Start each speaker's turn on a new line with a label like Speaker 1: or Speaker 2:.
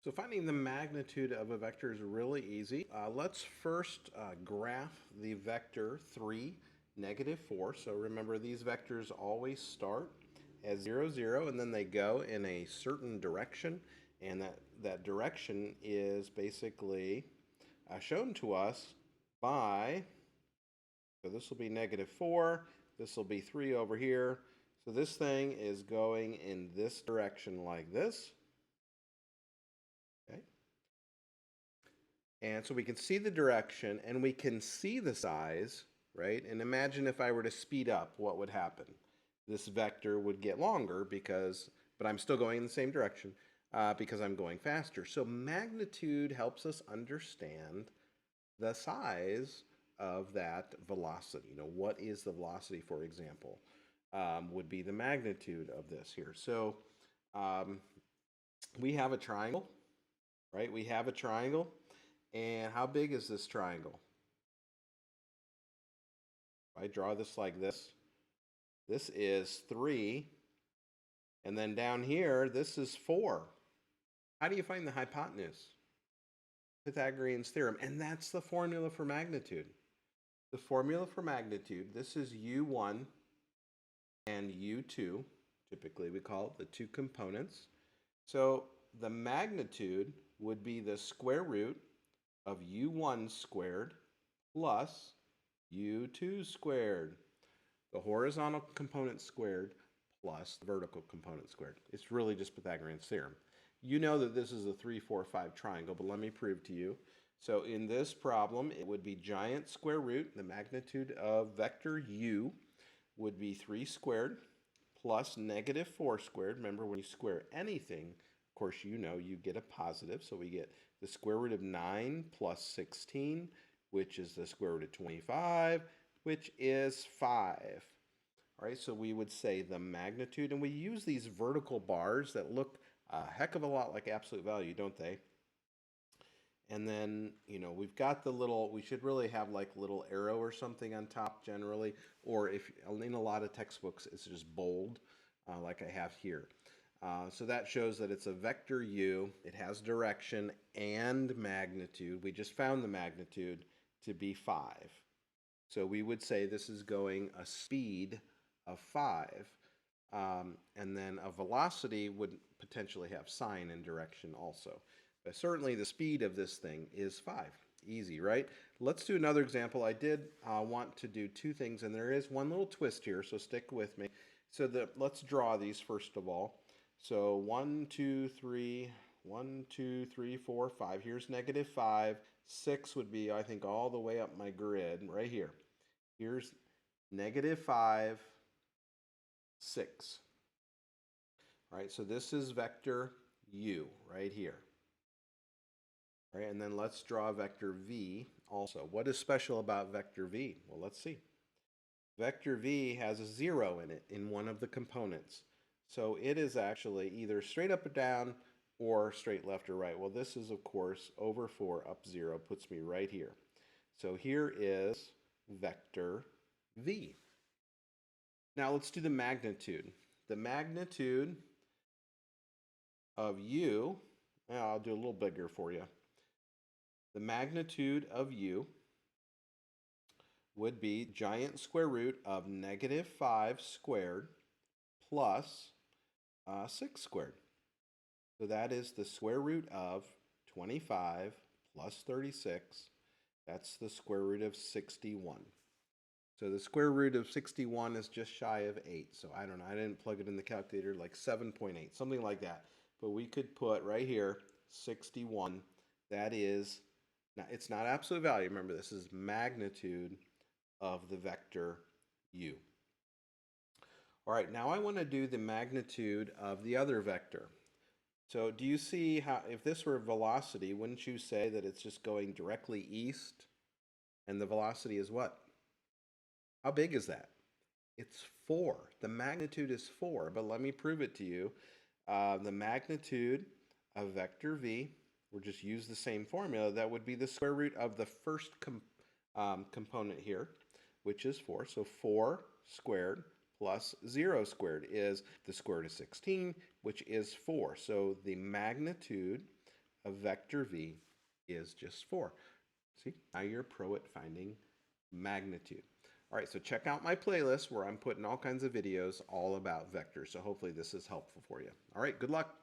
Speaker 1: So finding the magnitude of a vector is really easy. Let's first graph the vector 3, -4. So remember, these vectors always start as 0, 0, and then they go in a certain direction. And that direction is basically shown to us by, so this will be -4, this will be 3 over here. So this thing is going in this direction like this. Okay. And so we can see the direction and we can see the size, right? And imagine if I were to speed up, what would happen? This vector would get longer but I'm still going in the same direction because I'm going faster. So magnitude helps us understand the size of that velocity. What is the velocity, for example, would be the magnitude of this here. So um, we have a triangle, right? We have a triangle. And how big is this triangle? If I draw this like this is 3. And then down here, this is 4. How do you find the hypotenuse? Pythagorean's theorem. And that's the formula for magnitude. The formula for magnitude, this is u1 and u2. Typically, we call it the two components. So the magnitude would be the square root of u1 squared plus u2 squared. The horizontal component squared plus the vertical component squared. It's really just Pythagorean's theorem. You know that this is a 3, 4, 5 triangle, but let me prove to you. So in this problem, it would be giant square root. The magnitude of vector u would be 3 squared plus -4 squared. Remember, when you square anything, of course, you get a positive. So we get the square root of 9 plus 16, which is the square root of 25, which is 5. All right, so we would say the magnitude, and we use these vertical bars that look a heck of a lot like absolute value, don't they? And then, we've got we should really have like little arrow or something on top generally, or if in a lot of textbooks, it's just bold, like I have here. So that shows that it's a vector u. It has direction and magnitude. We just found the magnitude to be 5. So we would say this is going a speed of 5. And then a velocity would potentially have sign and direction also. But certainly the speed of this thing is 5. Easy, right? Let's do another example. I did want to do two things, and there is one little twist here, so stick with me. So let's draw these first of all. So 1, 2, 3, 1, 2, 3, 4, 5. Here's -5. 6 would be, I think, all the way up my grid right here. Here's -5, 6. All right, so this is vector u right here. All right, and then let's draw vector v also. What is special about vector v? Well, let's see. Vector v has a 0 in it in one of the components. So it is actually either straight up or down or straight left or right. Well, this is, of course, over 4 up 0 puts me right here. So here is vector v. Now let's do the magnitude. The magnitude of u, I'll do a little bigger for you. The magnitude of u would be giant square root of -5 squared plus 6 squared. So that is the square root of 25 plus 36. That's the square root of 61. So the square root of 61 is just shy of 8. So I don't know, I didn't plug it in the calculator, like 7.8, something like that. But we could put right here 61. That is, now it's not absolute value. Remember, this is magnitude of the vector u. All right, now I want to do the magnitude of the other vector. So do you see how, if this were velocity, wouldn't you say that it's just going directly east? And the velocity is what? How big is that? It's 4. The magnitude is 4, but let me prove it to you. The magnitude of vector v, we'll just use the same formula. That would be the square root of the first component here, which is 4. So 4 squared plus 0 squared is the square root of 16, which is 4. So the magnitude of vector v is just 4. See, now you're a pro at finding magnitude. All right, so check out my playlist where I'm putting all kinds of videos all about vectors. So hopefully this is helpful for you. All right, good luck.